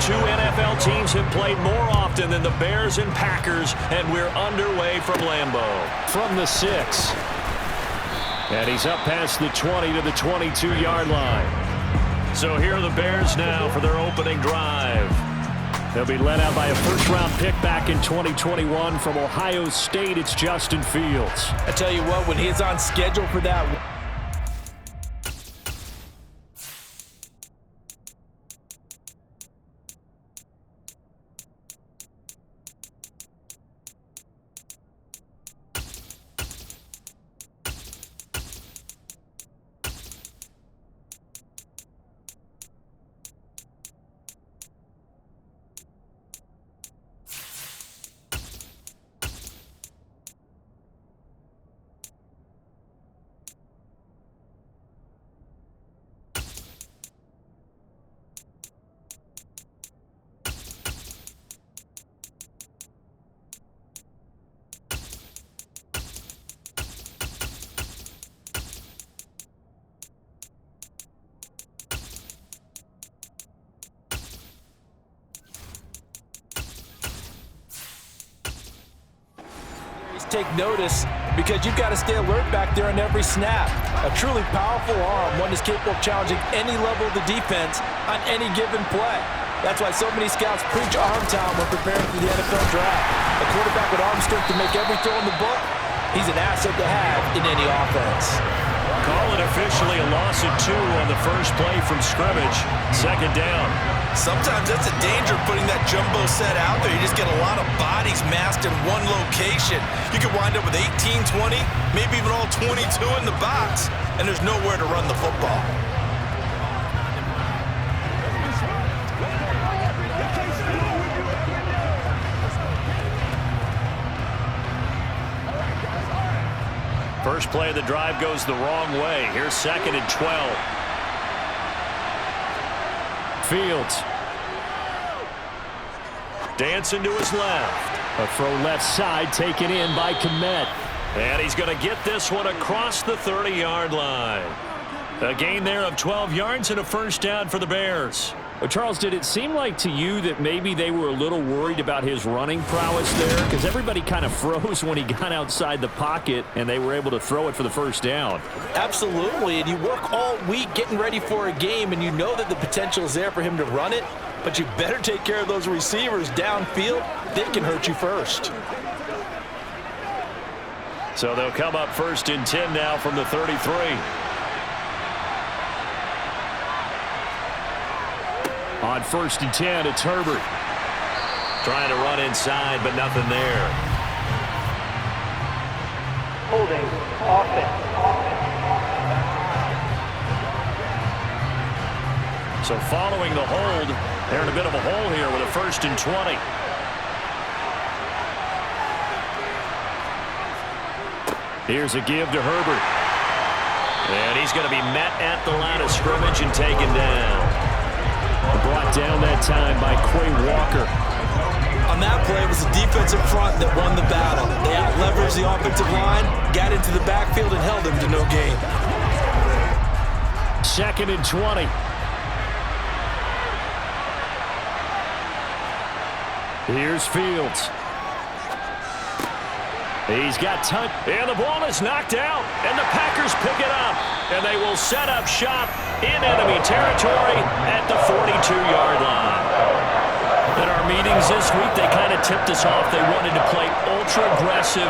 two NFL teams have played more often than the Bears and Packers, and we're underway from Lambeau. From the 6. And he's up past the 20 to the 22-yard line. So here are the Bears now for their opening drive. They'll be led out by a first-round pick back in 2021 from Ohio State. It's Justin Fields. I tell you what, when he's on schedule for that... Take notice because you've got to stay alert back there on every snap. A truly powerful arm, one is capable of challenging any level of the defense on any given play. That's why so many scouts preach arm talent when preparing for the NFL draft. A quarterback with arm strength to make every throw in the book, he's an asset to have in any offense. Call it officially a loss of 2 on the first play from scrimmage. Second down. Sometimes that's a danger putting that jumbo set out there. You just get a lot of bodies massed in one location. You could wind up with 18, 20, maybe even all 22 in the box, and there's nowhere to run the football. First play of the drive goes the wrong way. Here's 2nd and 12. Fields. Dancing to his left. A throw left side taken in by Kmet. And he's going to get this one across the 30-yard line. A gain there of 12 yards and a first down for the Bears. Well, Charles, did it seem like to you that maybe they were a little worried about his running prowess there? Because everybody kind of froze when he got outside the pocket, and they were able to throw it for the first down. Absolutely, and you work all week getting ready for a game, and you know that the potential is there for him to run it, but you better take care of those receivers downfield. They can hurt you first. So they'll come up 1st and 10 now from the 33. On 1st and 10, it's Herbert. Trying to run inside, but nothing there. Holding, offense. So following the hold, they're in a bit of a hole here with a 1st and 20. Here's a give to Herbert. And he's going to be met at the line of scrimmage and taken down. Brought down that time by Quay Walker. On that play, it was the defensive front that won the battle. They out-leveraged the offensive line, got into the backfield, and held him to no gain. 2nd and 20. Here's Fields. He's got time. And the ball is knocked out, and the Packers pick it up. And they will set up shop in enemy territory at the 42-yard line. In our meetings this week, they kind of tipped us off. They wanted to play ultra-aggressive,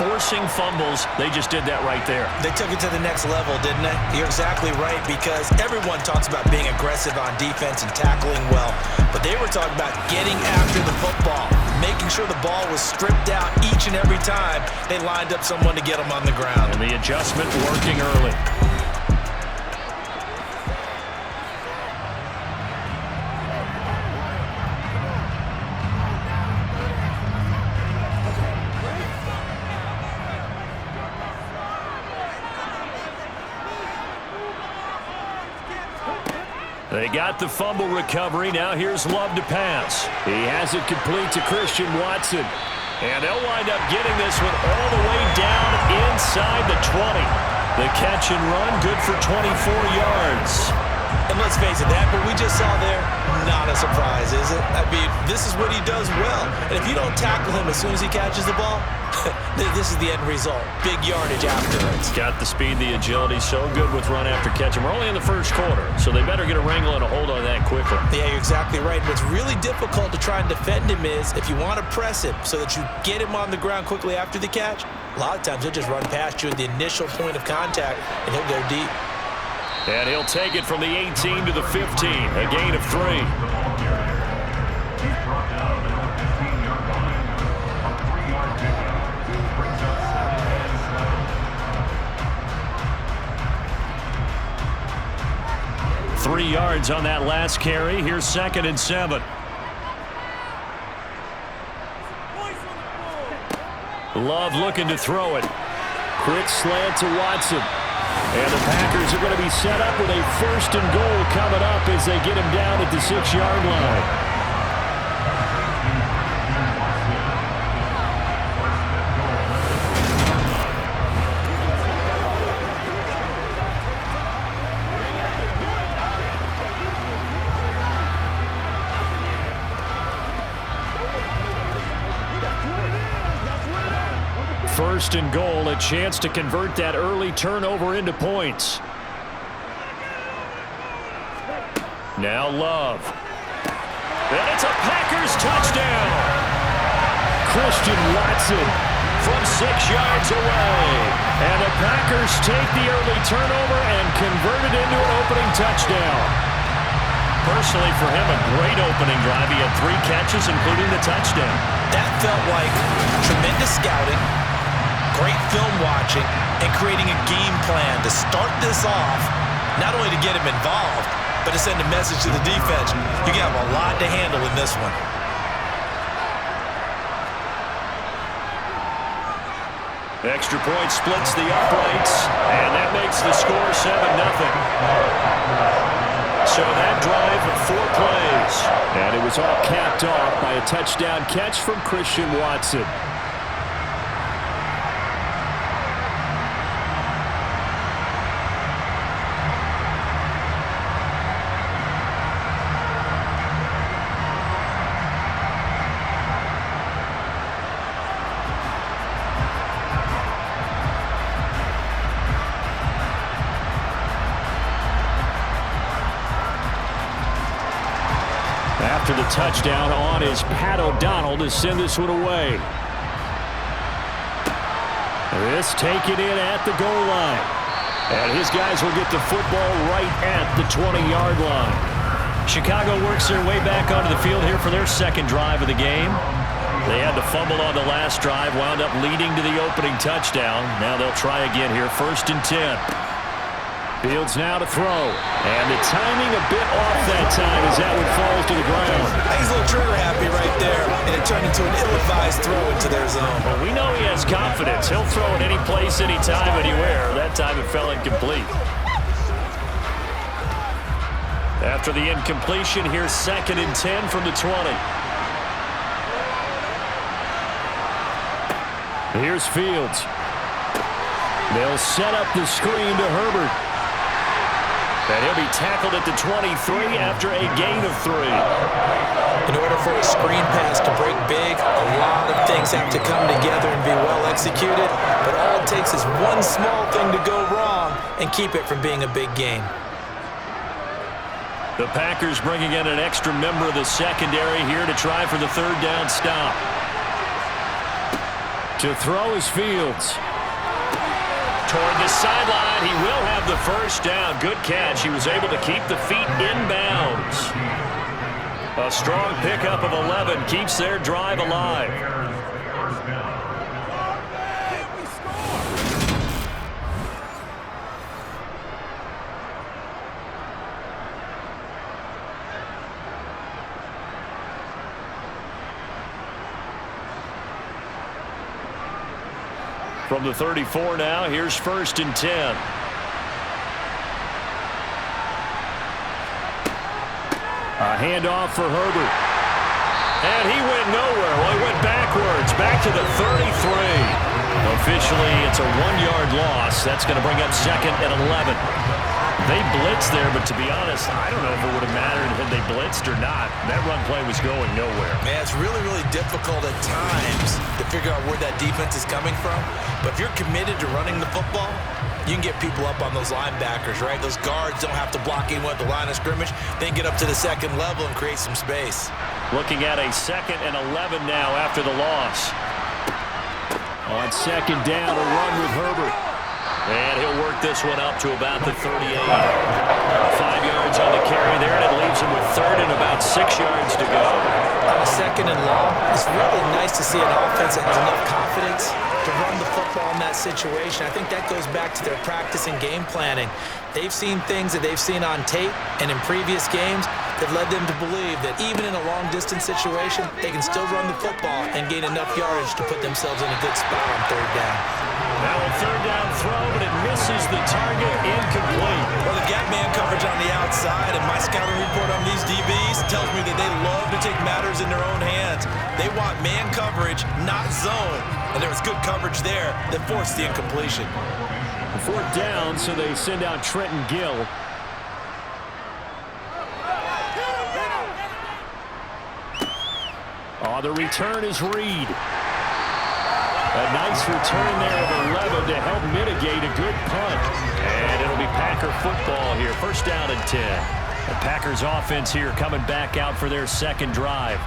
forcing fumbles. They just did that right there. They took it to the next level, didn't they? You're exactly right, because everyone talks about being aggressive on defense and tackling well. But they were talking about getting after the football, making sure the ball was stripped out each and every time they lined up someone to get them on the ground. And the adjustment working early. They got the fumble recovery. Now here's Love to pass. He has it complete to Christian Watson. And they'll wind up getting this one all the way down inside the 20. The catch and run, good for 24 yards. And let's face it, that what we just saw there, not a surprise, is it? I mean, this is what he does well. And if you don't tackle him as soon as he catches the ball, this is the end result. Big yardage afterwards. Got the speed, the agility, so good with run after catch. And we're only in the first quarter, so they better get a wrangle and a hold on that quickly. Yeah, you're exactly right. What's really difficult to try and defend him is if you want to press him so that you get him on the ground quickly after the catch, a lot of times he'll just run past you at the initial point of contact, and he'll go deep. And he'll take it from the 18 to the 15, a gain of 3. 3 yards on that last carry. Here's 2nd and 7. Love looking to throw it. Quick slant to Watson. And the Packers are going to be set up with a 1st and goal coming up as they get him down at the 6-yard line. First and goal, a chance to convert that early turnover into points. Now Love. And it's a Packers touchdown. Christian Watson from 6 yards away. And the Packers take the early turnover and convert it into an opening touchdown. Personally, for him, a great opening drive. He had 3 catches, including the touchdown. That felt like tremendous scouting, great film watching, and creating a game plan to start this off, not only to get him involved, but to send a message to the defense. You have a lot to handle in this one. Extra point splits the uprights, and that makes the score 7-0. So that drive of 4 plays. And it was all capped off by a touchdown catch from Christian Watson. After the touchdown on is Pat O'Donnell to send this one away. This taken in at the goal line. And his guys will get the football right at the 20-yard line. Chicago works their way back onto the field here for their 2nd drive of the game. They had to fumble on the last drive, wound up leading to the opening touchdown. Now they'll try again here, 1st and 10. Fields now to throw. And the timing a bit off that time as that one falls to the ground. He's a little trigger happy right there, and it turned into an ill-advised throw into their zone. Well, we know he has confidence. He'll throw it any place, any time, anywhere. That time it fell incomplete. After the incompletion, here's 2nd and 10 from the 20. Here's Fields. They'll set up the screen to Herbert. And he'll be tackled at the 23 after a gain of 3. In order for a screen pass to break big, a lot of things have to come together and be well executed. But all it takes is one small thing to go wrong and keep it from being a big gain. The Packers bringing in an extra member of the secondary here to try for the 3rd down stop. To throw is Fields. Toward the sideline, he will have the 1st down. Good catch. He was able to keep the feet in bounds. A strong pickup of 11 keeps their drive alive. From the 34 now, here's 1st and 10. A handoff for Herbert. And he went nowhere. Well, he went backwards, back to the 33. Officially, it's a 1-yard loss. That's going to bring up 2nd and 11. They blitzed there, but to be honest, I don't know if it would have mattered had they blitzed or not. That run play was going nowhere. Man, it's really, really difficult at times to figure out where that defense is coming from. But if you're committed to running the football, you can get people up on those linebackers, right? Those guards don't have to block anyone at the line of scrimmage. They can get up to the second level and create some space. Looking at a 2nd and 11 now after the loss. On 2nd down, a run with Herbert. And he'll work this one up to about the 38. 5 yards on the carry there, and it leaves him with 3rd and about 6 yards to go. On a 2nd and long, it's really nice to see an offense that has enough confidence to run the football in that situation. I think that goes back to their practice and game planning. They've seen things that they've seen on tape and in previous games that led them to believe that even in a long-distance situation, they can still run the football and gain enough yardage to put themselves in a good spot on 3rd down. Now a 3rd down throw, but it misses the target, incomplete. Well, the gap man coverage on the outside, and my scouting report on these DBs tells me that they love to take matters in their own hands. They want man coverage, not zone. And there was good coverage there that forced the incompletion. 4th down, so they send out Trenton Gill. Oh, the return is Reed. A nice return there of 11 to help mitigate a good punt. And it'll be Packer football here. 1st down and 10. The Packers offense here coming back out for their 2nd drive.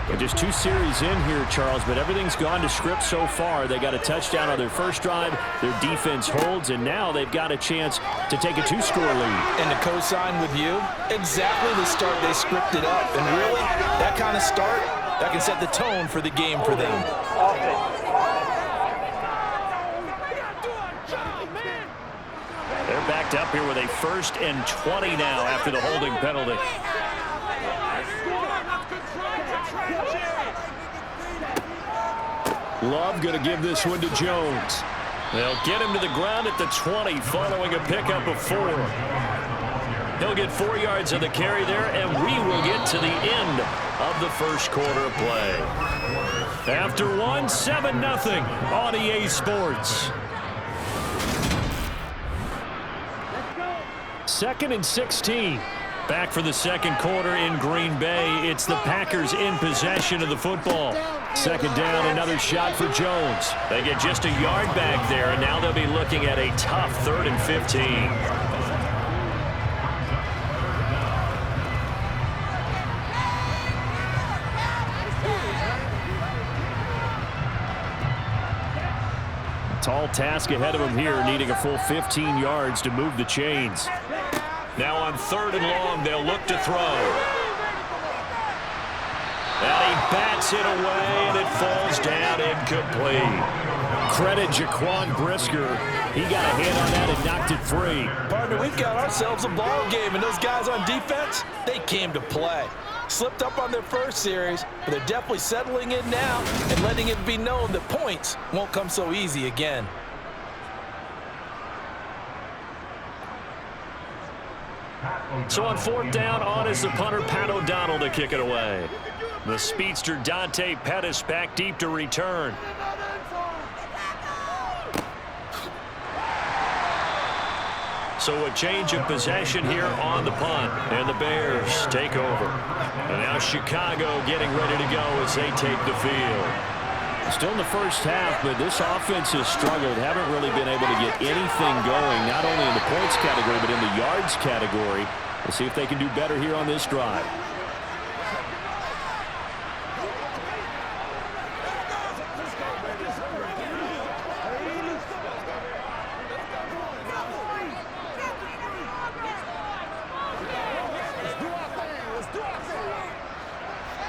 Well, just 2 series in here, Charles, but everything's gone to script so far. They got a touchdown on their 1st drive. Their defense holds, and now they've got a chance to take a 2-score lead. And to co-sign with you, exactly the start they scripted up. And really, that kind of start, that can set the tone for the game for them. They're backed up here with a 1st and 20 now after the holding penalty. Love going to give this one to Jones. They'll get him to the ground at the 20 following a pickup of 4. He'll get 4 yards on the carry there, and we will get to the end of the 1st quarter of play. After 1, 7-0 on EA Sports. 2nd and 16. Back for the 2nd quarter in Green Bay. It's the Packers in possession of the football. 2nd down, another shot for Jones. They get just a yard back there, and now they'll be looking at a tough 3rd and 15. Tall task ahead of him here, needing a full 15 yards to move the chains. Now on 3rd and long, they'll look to throw. And he bats it away, and it falls down incomplete. Credit Jaquan Brisker. He got a hand on that and knocked it free. Partner, we've got ourselves a ball game, and those guys on defense, they came to play. Slipped up on their 1st series, but they're definitely settling in now and letting it be known that points won't come so easy again. So on 4th down, on is the punter, Pat O'Donnell, to kick it away. The speedster Dante Pettis back deep to return. So a change of possession here on the punt, and the Bears take over. And now Chicago getting ready to go as they take the field. Still in the 1st half, but this offense has struggled. Haven't really been able to get anything going, not only in the points category, but in the yards category. We'll see if they can do better here on this drive.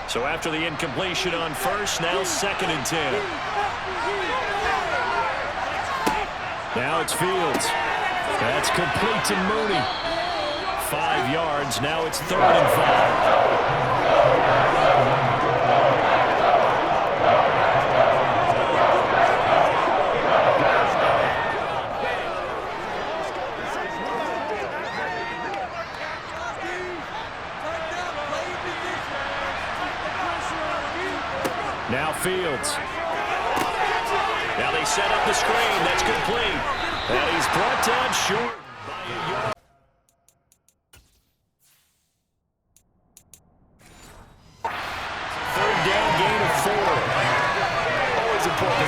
So after the incompletion on 1st, now 2nd and 10. Now it's Fields. That's complete to Mooney. 5 yards. Now it's 3rd and 5. Now Fields. Now they set up the screen. That's complete. And he's brought down short by a yard.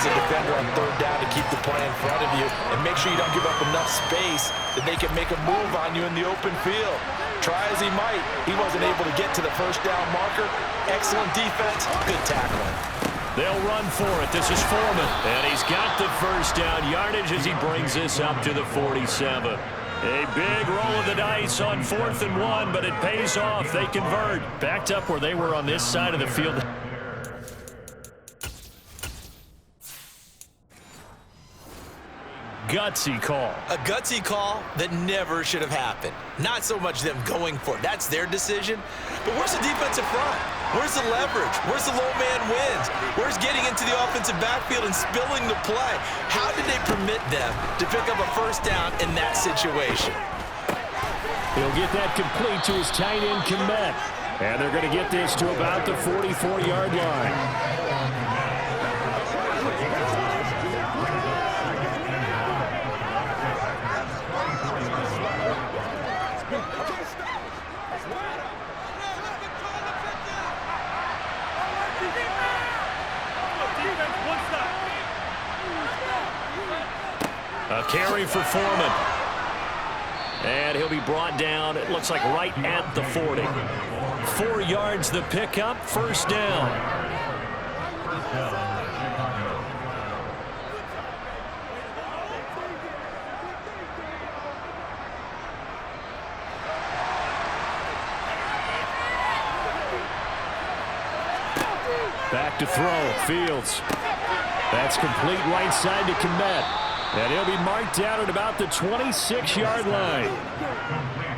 as a defender on third down to keep the play in front of you and make sure you don't give up enough space that they can make a move on you in the open field. Try as he might, he wasn't able to get to the first down marker. Excellent defense, good tackling. They'll run for it. This is Foreman. And he's got the first down yardage as he brings this up to the 47. A big roll of the dice on 4th and 1, but it pays off. They convert. Backed up where they were on this side of the field. Gutsy call. A gutsy call that never should have happened. Not so much them going for it. That's their decision. But where's the defensive front? Where's the leverage? Where's the low man wins? Where's getting into the offensive backfield and spilling the play? How did they permit them to pick up a first down in that situation? He'll get that complete to his tight end, Komet. And they're going to get this to about the 44-yard line. A carry for Foreman. And he'll be brought down, it looks like right at the 40. 4 yards the pickup, first down. Back to throw, Fields. That's complete right side to Komet. And he'll be marked down at about the 26-yard line.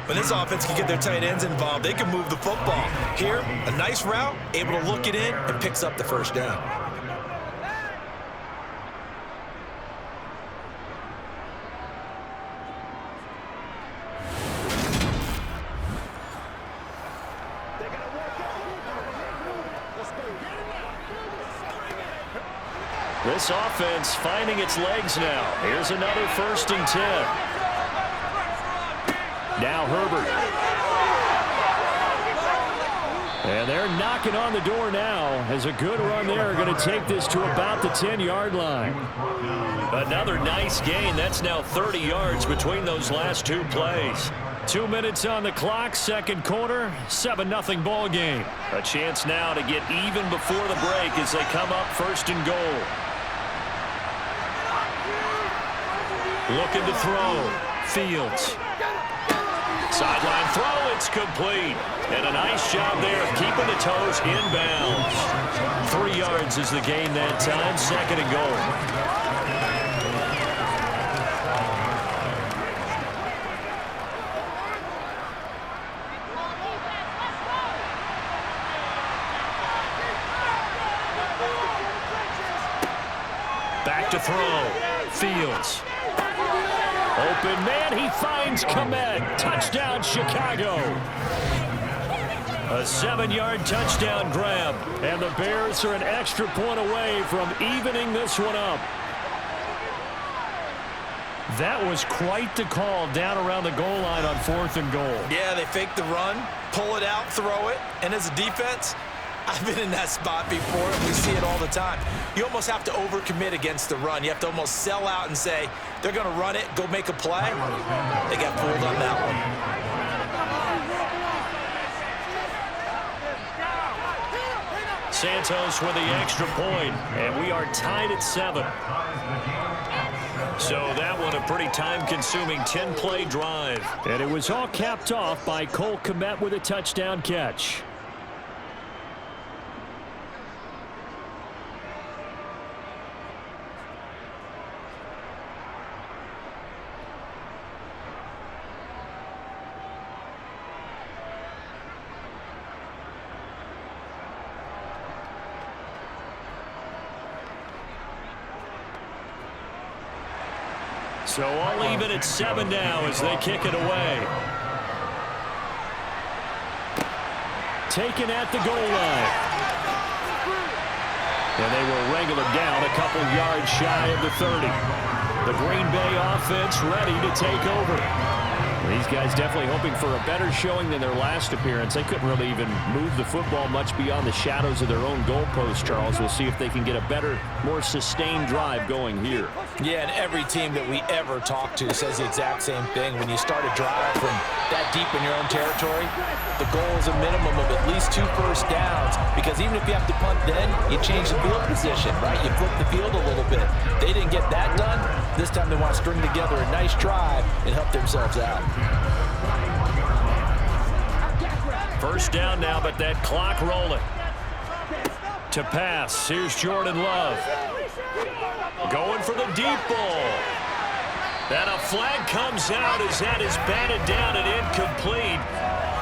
When this offense can get their tight ends involved, they can move the football. Here, a nice route, able to look it in, and picks up the first down. This offense finding its legs now. Here's another 1st and 10. Now Herbert. And they're knocking on the door now as a good run there. Going to take this to about the 10-yard line. Another nice gain. That's now 30 yards between those last 2 plays. 2 minutes on the clock, second quarter, 7-0 ball game. A chance now to get even before the break as they come up 1st and goal. Looking to throw. Fields. Sideline throw, it's complete. And a nice job there of keeping the toes inbounds. 3 yards is the gain that time, 2nd and goal. Back to throw. Fields. Open man, he finds Komet. Touchdown, Chicago. A 7-yard touchdown grab. And the Bears are an extra point away from evening this one up. That was quite the call down around the goal line on 4th and goal. Yeah, they fake the run, pull it out, throw it. And as a defense, I've been in that spot before, and we see it all the time. You almost have to overcommit against the run. You have to almost sell out and say, they're going to run it, go make a play. They got fooled on that one. Santos with the extra point, and we are tied at 7. So that one a pretty time-consuming 10-play drive. And it was all capped off by Cole Komet with a touchdown catch. So all even at 7 now as they kick it away. Taken at the goal line. And they will wrangle him down a couple yards shy of the 30. The Green Bay offense ready to take over. These guys definitely hoping for a better showing than their last appearance. They couldn't really even move the football much beyond the shadows of their own goalpost, Charles. We'll see if they can get a better, more sustained drive going here. Yeah, and every team that we ever talk to says the exact same thing. When you start a drive from that deep in your own territory, the goal is a minimum of at least 2 first downs, because even if you have to punt then, you change the field position, right? You flip the field a little bit. They didn't get that done. This time they want to string together a nice drive and help themselves out. First down now, but that clock rolling. To pass, here's Jordan Love. Going for the deep ball. And a flag comes out as that is batted down and incomplete.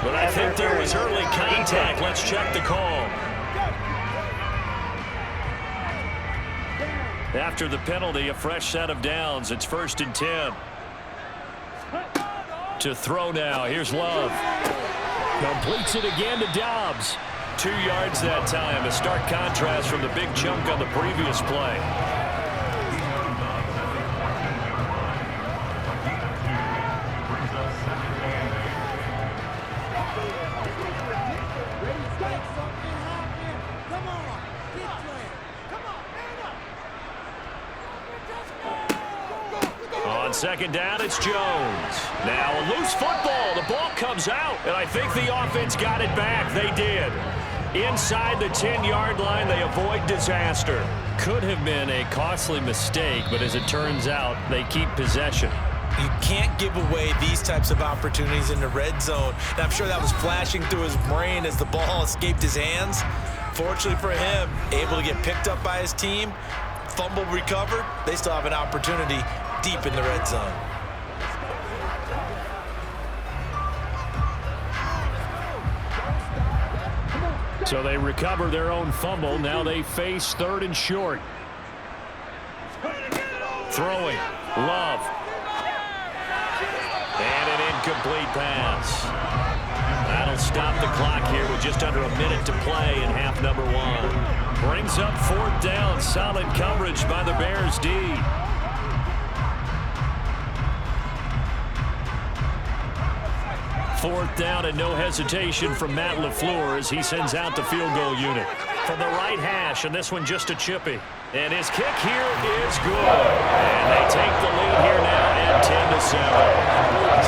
But I think there was early contact. Let's check the call. After the penalty, a fresh set of downs. It's 1st and 10. To throw now. Here's Love. Completes it again to Dobbs. 2 yards that time. A stark contrast from the big chunk on the previous play. On second down, it's Jones. Now a loose football. The ball comes out, and I think the offense got it back. They did. Inside the 10-yard line, they avoid disaster. Could have been a costly mistake, but as it turns out, they keep possession. You can't give away these types of opportunities in the red zone. And I'm sure that was flashing through his brain as the ball escaped his hands. Fortunately for him, able to get picked up by his team, fumble recovered. They still have an opportunity deep in the red zone. So they recover their own fumble. Now they face 3rd and short. Throwing. Love. And an incomplete pass. That'll stop the clock here with just under a minute to play in half number 1. Brings up 4th down. Solid coverage by the Bears D. 4th down and no hesitation from Matt LaFleur as he sends out the field goal unit. From the right hash, and this one just a chippy. And his kick here is good. And they take the lead here now at 10-7.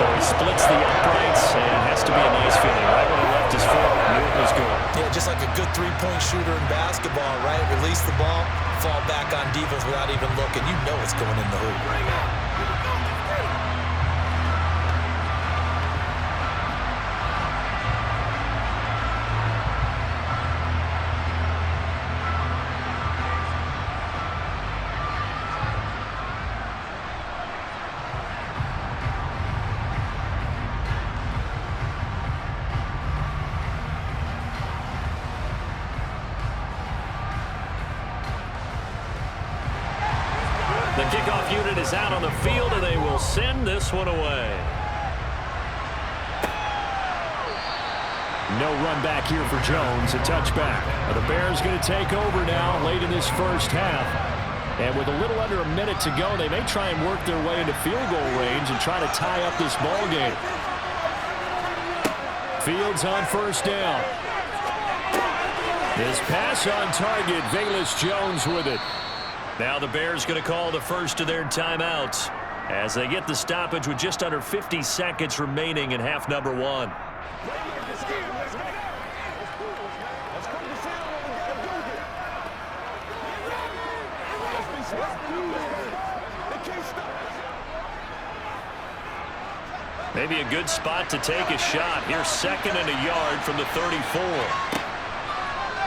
So he splits the uprights, and it has to be a nice feeling. Right when he left his foot, knew it was good. Yeah, just like a good three-point shooter in basketball, right? Release the ball, fall back on defense without even looking. You know it's going in the hoop. The kickoff unit is out on the field, and they will send this one away. No run back here for Jones. A touchback. The Bears going to take over now late in this first half. And with a little under a minute to go, they may try and work their way into field goal range and try to tie up this ball game. Fields on 1st down. This pass on target. Velus Jones with it. Now the Bears going to call the first of their timeouts as they get the stoppage with just under 50 seconds remaining in half number 1. Maybe a good spot to take a shot. Here's 2nd and a yard from the 34.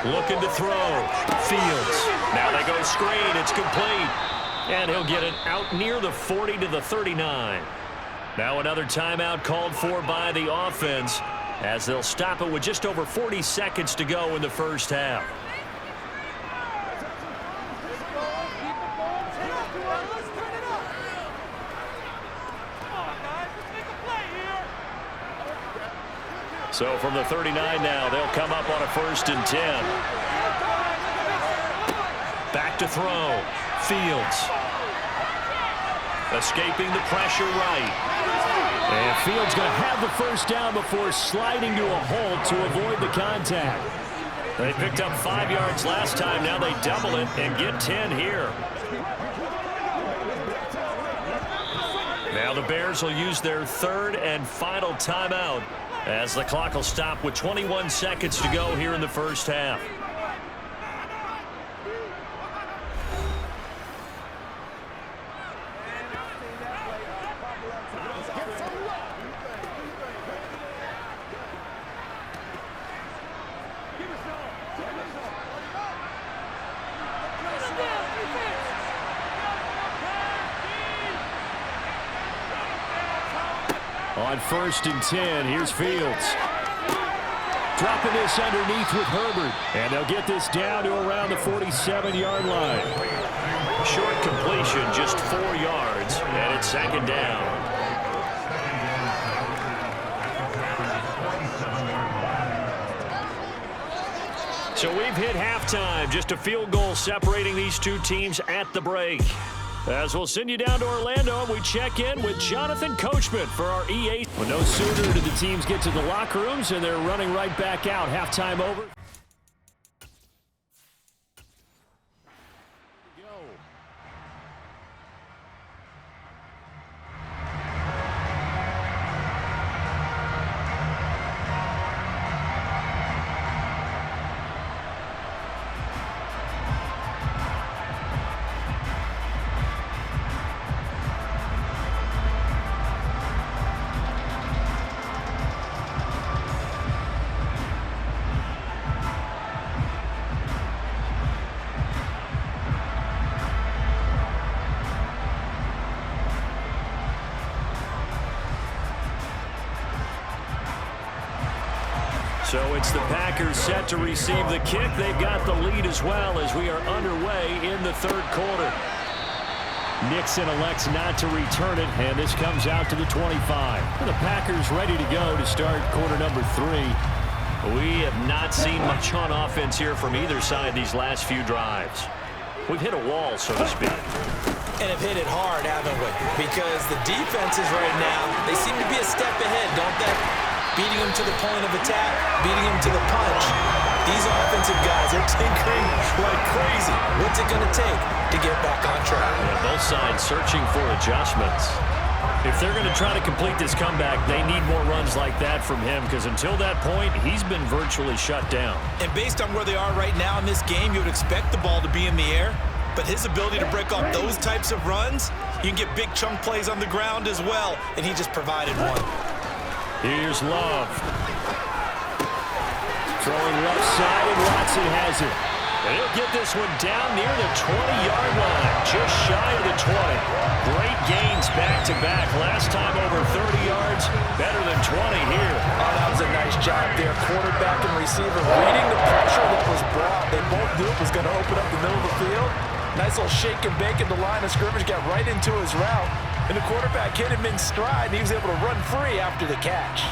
Looking to throw. Fields. Now they go screen. It's complete. And he'll get it out near the 40 to the 39. Now another timeout called for by the offense as they'll stop it with just over 40 seconds to go in the first half. So from the 39 now, they'll come up on a 1st and 10. Back to throw. Fields. Escaping the pressure right. And Fields going to have the first down before sliding to a halt to avoid the contact. They picked up 5 yards last time. Now they double it and get 10 here. Now the Bears will use their third and final timeout as the clock will stop with 21 seconds to go here in the first half. On 1st and 10, here's Fields. Dropping this underneath with Herbert. And they'll get this down to around the 47-yard line. Short completion, just 4 yards, and it's second down. So we've hit halftime. Just a field goal separating these two teams at the break. As we'll send you down to Orlando, and we check in with Jonathan Coachman for our EA. Well, no sooner did the teams get to the locker rooms, and they're running right back out. Halftime over. So it's the Packers set to receive the kick. They've got the lead as well as we are underway in the third quarter. Nixon elects not to return it, and this comes out to the 25. The Packers ready to go to start quarter number 3. We have not seen much on offense here from either side these last few drives. We've hit a wall, so to speak. And have hit it hard, haven't we? Because the defenses right now, they seem to be a step ahead, don't they? Beating them to the point of attack, beating them to the punch. These offensive guys are tinkering like crazy. What's it going to take to get back on track? Yeah, both sides searching for adjustments. If they're going to try to complete this comeback, they need more runs like that from him, because until that point, he's been virtually shut down. And based on where they are right now in this game, you would expect the ball to be in the air. But his ability to break off those types of runs, you can get big chunk plays on the ground as well, and he just provided one. Here's Love. Throwing left side, and Watson has it. And he'll get this one down near the 20-yard line, just shy of the 20. Great gains back-to-back. Last time over 30 yards, better than 20 here. Oh, that was a nice job there. Quarterback and receiver reading the pressure that was brought. They both knew it was going to open up the middle of the field. Nice little shake and bake in the line of scrimmage, got right into his route. And the quarterback hit him in stride, and he was able to run free after the catch.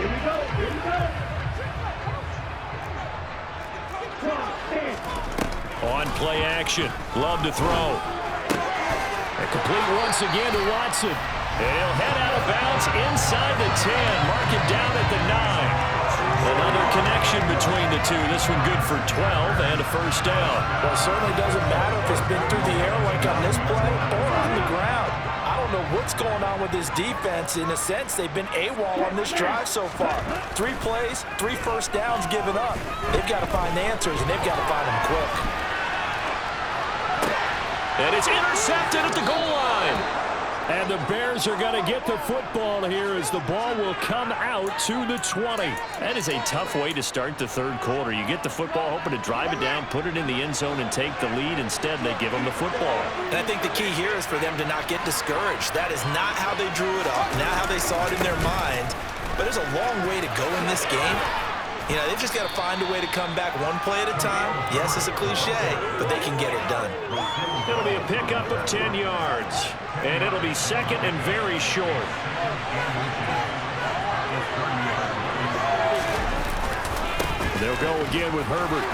Here we go. On play action. Love to throw. And complete once again to Watson. And he'll head out of bounds inside the 10. Mark it down at the 9. Another connection between the two. This one good for 12 and a first down. Well, it certainly doesn't matter if it's been through the air like on this play or on the ground. I don't know what's going on with this defense. In a sense, they've been AWOL on this drive so far. 3 plays, 3 first downs given up. They've got to find answers, and they've got to find them quick. And it's intercepted at the goal line. And the Bears are going to get the football here as the ball will come out to the 20. That is a tough way to start the third quarter. You get the football, hoping to drive it down, put it in the end zone, and take the lead. Instead, they give them the football. And I think the key here is for them to not get discouraged. That is not how they drew it up, not how they saw it in their mind. But there's a long way to go in this game. You know, they've just got to find a way to come back one play at a time. Yes, it's a cliche, but they can get it done. It'll be a pickup of 10 yards. And it'll be second and very short. They'll go again with Herbert.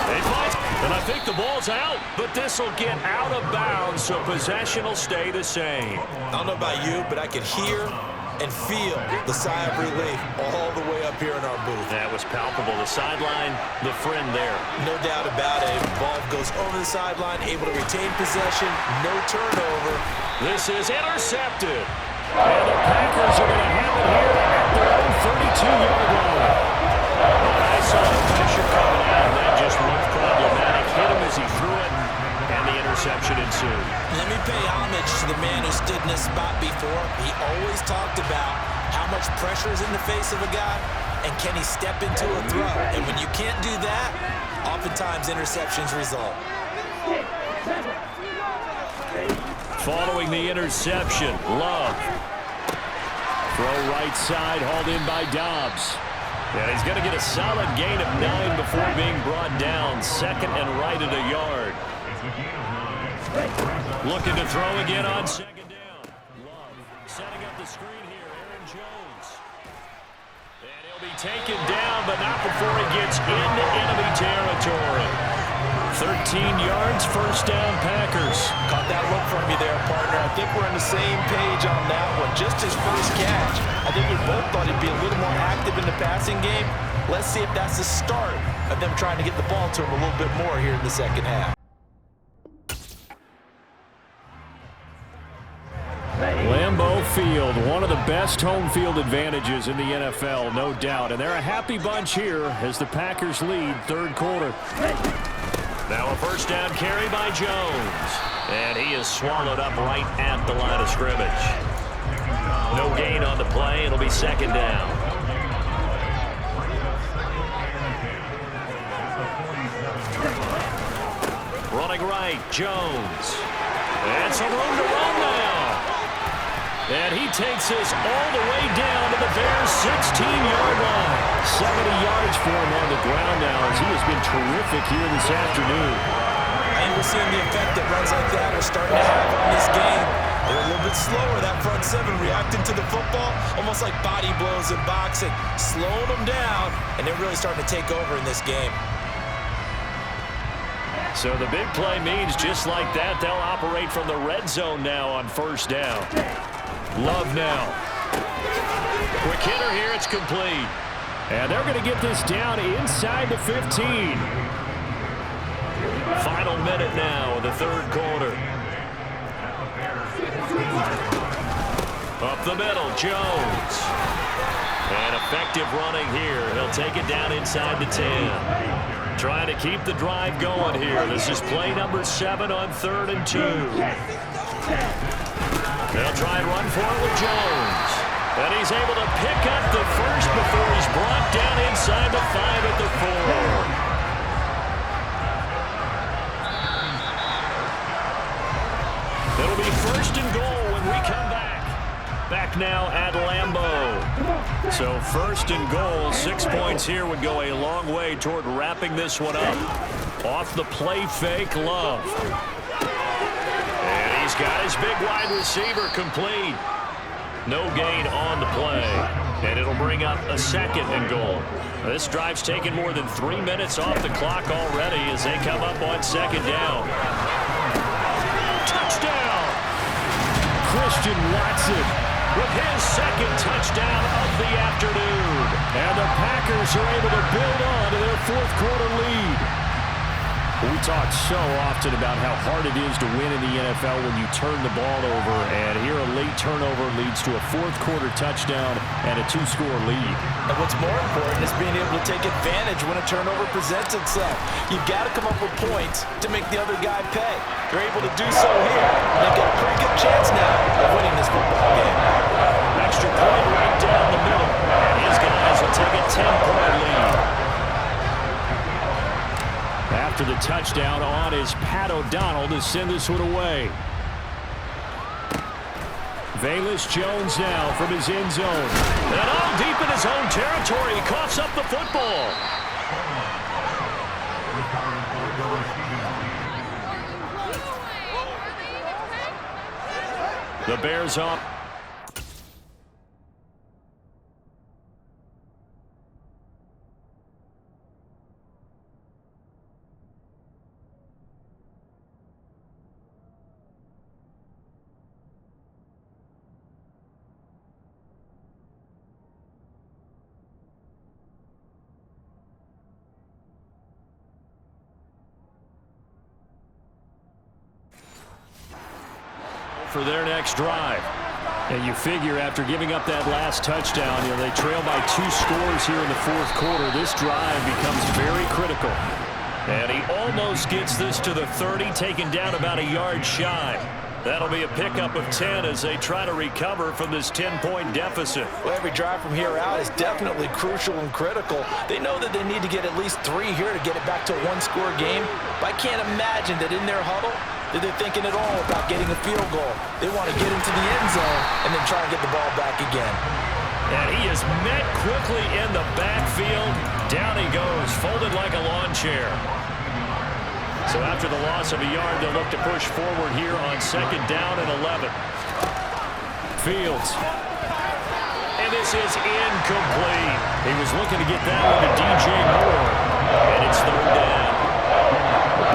They fight. And I think the ball's out, but this will get out of bounds, so possession will stay the same. I don't know about you, but I can hear and feel the sigh of relief all the way up here in our booth. That was palpable. The sideline, the friend there. No doubt about it. Ball goes over the sideline, able to retain possession, no turnover. This is intercepted. And the Packers are going to have it here at their own 32-yard line. I saw the pressure coming out. That just looked problematic. Hit him as he threw it, and the interception ensued. Let me pay homage to the man who stood in this spot before. He always talked about how much pressure is in the face of a guy, and can he step into a throw. And when you can't do that, oftentimes interceptions result. Following the interception, Love. Throw right side, hauled in by Dobbs. And he's going to get a solid gain of 9 before being brought down. Second and right at a yard. Looking to throw again on second down. Love setting up the screen here. Aaron Jones. And he'll be taken down, but not before he gets into enemy territory. 13 yards, first down, Packers. Caught that look from you there, partner. I think we're on the same page on that one. Just his first catch. I think we both thought he'd be a little more active in the passing game. Let's see if that's the start of them trying to get the ball to him a little bit more here in the second half. Lambeau Field, one of the best home field advantages in the NFL, no doubt. And they're a happy bunch here as the Packers lead third quarter. Now a first down carry by Jones. And he is swallowed up right at the line of scrimmage. No gain on the play. It'll be second down. Running right, Jones. And some room to run now. And he takes us all the way down to the Bears' 16-yard line. 70 yards for him on the ground now as he has been terrific here this afternoon. And we're seeing the effect that runs like that are starting to have on this game. They're a little bit slower, that front seven, reacting to the football, almost like body blows in boxing, slowing them down, and they're really starting to take over in this game. So the big play means just like that, they'll operate from the red zone now on first down. Love now. Quick hitter here, it's complete. And they're going to get this down inside the 15. Final minute now of the third quarter. Up the middle, Jones. And effective running here. He'll take it down inside the 10. Trying to keep the drive going here. This is play number 7 on 3rd and 2. They'll try and run for it with Jones. And he's able to pick up the first before he's brought down inside the 5 at the 4. It'll be first and goal when we come back. Back now at Lambeau. So first and goal, 6 points here would go a long way toward wrapping this one up. Off the play fake, Love. And he's got his big wide receiver complete. No gain on the play. And it'll bring up a second and goal. This drive's taken more than 3 minutes off the clock already as they come up on second down. Touchdown! Christian Watson with his second touchdown of the afternoon. And the Packers are able to build on to their fourth quarter lead. We talk so often about how hard it is to win in the NFL when you turn the ball over, and here a late turnover leads to a fourth quarter touchdown and a 2-score lead. And what's more important is being able to take advantage when a turnover presents itself. You've got to come up with points to make the other guy pay. They're able to do so here, and they've got a pretty good chance now of winning this football game. Extra point right down the middle, and his guys will take a 10-point lead. After the touchdown on is Pat O'Donnell to send this one away. Velus Jones now from his end zone. And all deep in his own territory, he coughs up the football. The Bears up. for their next drive. And you figure after giving up that last touchdown, they trail by 2 scores here in the fourth quarter. This drive becomes very critical. And he almost gets this to the 30, taken down about a yard shy. That'll be a pickup of 10 as they try to recover from this 10-point deficit. Well, every drive from here out is definitely crucial and critical. They know that they need to get at least 3 here to get it back to a 1-score game. But I can't imagine that in their huddle that they're thinking at all about getting a field goal. They want to get into the end zone and then try and get the ball back again. And he is met quickly in the backfield. Down he goes, folded like a lawn chair. So after the loss of a yard, they'll look to push forward here on 2nd down and 11. Fields. And this is incomplete. He was looking to get that one to DJ Moore. And it's 3rd down.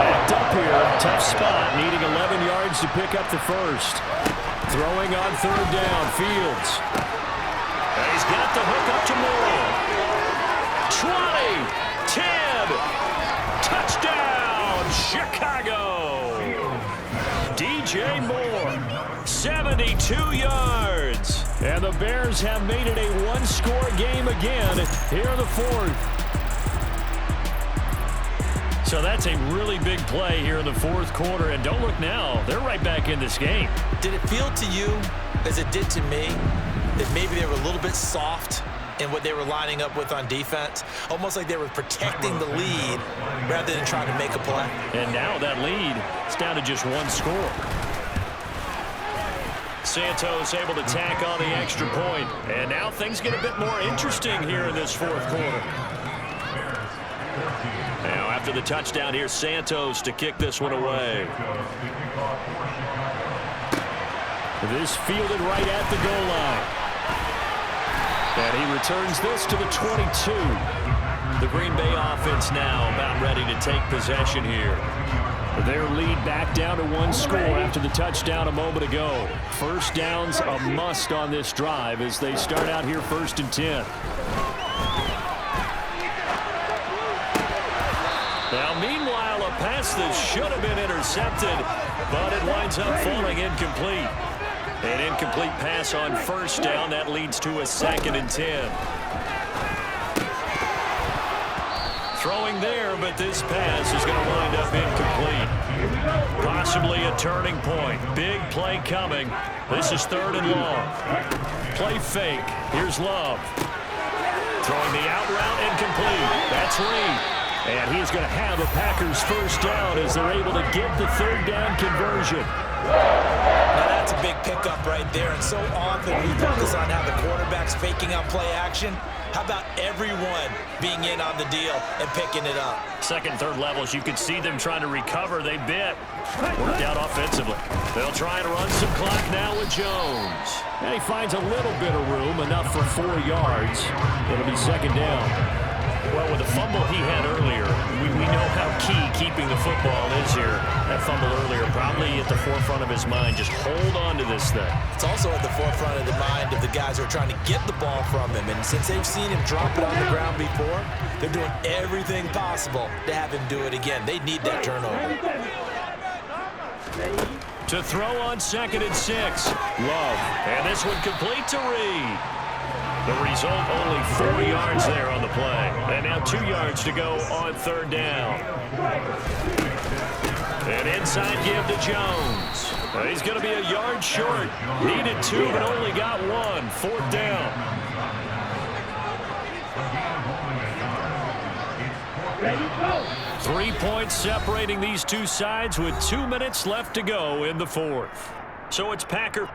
Backed up here. Tough spot. Needing 11 yards to pick up the first. Throwing on 3rd down. Fields. And he's got the hook up to Moore. 20. 10. Touchdown. Chicago. DJ Moore, 72 yards. And the Bears have made it a 1-score game again here in the 4th. So that's a really big play here in the 4th quarter. And don't look now, they're right back in this game. Did it feel to you, as it did to me, that maybe they were a little bit soft in what they were lining up with on defense? Almost like they were protecting the lead rather than trying to make a play. And now that lead is down to just 1 score. Santos able to tack on the extra point. And now things get a bit more interesting here in this 4th quarter. Now after the touchdown, here's Santos to kick this one away. This fielded right at the goal line. And he returns this to the 22. The Green Bay offense now about ready to take possession here. Their lead back down to 1 score after the touchdown a moment ago. First down's a must on this drive as they start out here 1st and 10. Now, meanwhile, a pass that should have been intercepted, but it winds up falling incomplete. An incomplete pass on 1st down. That leads to a 2nd and 10. Throwing there, but this pass is going to wind up incomplete. Possibly a turning point. Big play coming. This is 3rd and long. Play fake. Here's Love. Throwing the out route incomplete. That's Reed. And he's going to have a Packers 1st down as they're able to get the 3rd down conversion. Now that's a big pickup right there, and so often we focus on how the quarterback's faking out play action. How about everyone being in on the deal and picking it up? 2nd, 3rd levels, you could see them trying to recover. They bit. Worked out offensively. They'll try and run some clock now with Jones. And he finds a little bit of room, enough for 4 yards. It'll be 2nd down. Well, with the fumble he had earlier, we know how key keeping the football is here. That fumble earlier probably at the forefront of his mind. Just hold on to this thing. It's also at the forefront of the mind of the guys who are trying to get the ball from him. And since they've seen him drop it on the ground before, they're doing everything possible to have him do it again. They need that turnover. To throw on 2nd and 6. Love. And this one complete to Reed. The result, only 4 yards there on the play. And now 2 yards to go on 3rd down. An inside give to Jones. He's going to be a yard short. Needed 2, but only got 1. 4th down. Ready, go. 3 points separating these two sides with 2 minutes left to go in the 4th. So it's Packer.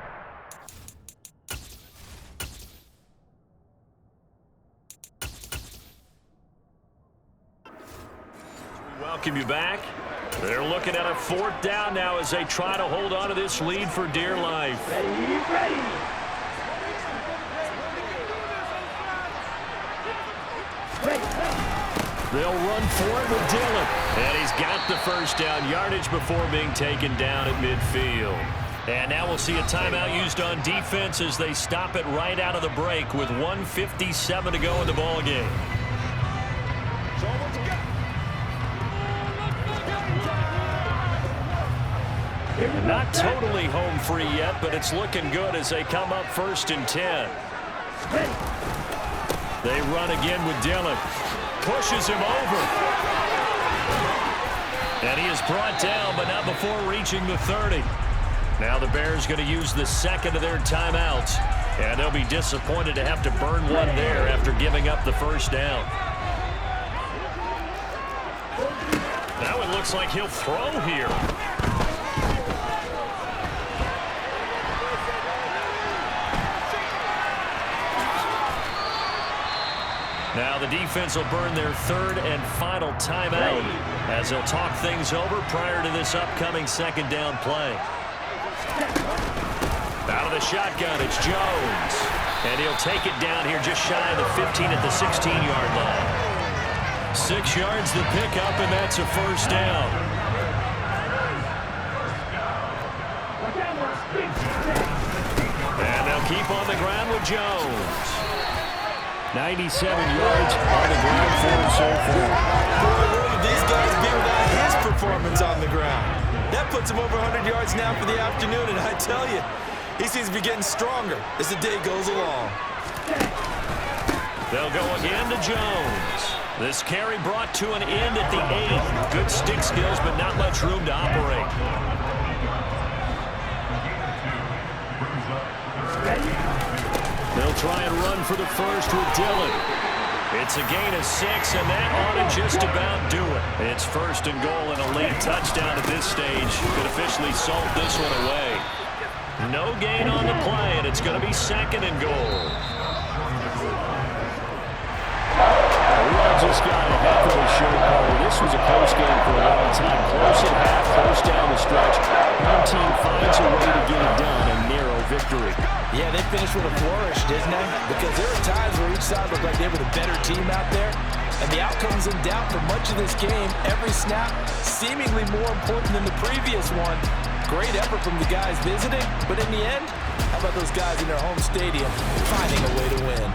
Welcome you back. They're looking at a 4th down now as they try to hold on to this lead for dear life. Ready. They'll run for it with Dillon. And he's got the 1st down yardage before being taken down at midfield. And now we'll see a timeout used on defense as they stop it right out of the break with 1:57 to go in the ballgame. Not totally home free yet, but it's looking good as they come up 1st and 10. They run again with Dillon. Pushes him over. And he is brought down, but not before reaching the 30. Now the Bears going to use the second of their timeouts. And they'll be disappointed to have to burn one there after giving up the first down. Now it looks like he'll throw here. Now the defense will burn their 3rd and final timeout as they'll talk things over prior to this upcoming 2nd down play. Out of the shotgun, it's Jones. And he'll take it down here just shy of the 15 at the 16-yard line. 6 yards to pick up, and that's a first down. And they'll keep on the ground with Jones. 97 yards on the ground for him so far. Boy, would these guys be without his performance on the ground. That puts him over 100 yards now for the afternoon, and I tell you, he seems to be getting stronger as the day goes along. They'll go again to Jones. This carry brought to an end at the 8. Good stick skills, but not much room to operate. They'll try and run for the first with Dillon. It's a gain of 6, and that ought to just about do it. It's 1st and goal, and a late touchdown at this stage could officially salt this one away. No gain on the play, and it's going to be 2nd and goal. We just got a heck of a show, Carter. This was a close game for a long time. Close at half, close down the stretch. One team finds a way to get it done, a narrow victory. Yeah, they finished with a flourish, didn't they? Because there were times where each side looked like they were the better team out there. And the outcome's in doubt for much of this game. Every snap seemingly more important than the previous one. Great effort from the guys visiting. But in the end, how about those guys in their home stadium finding a way to win?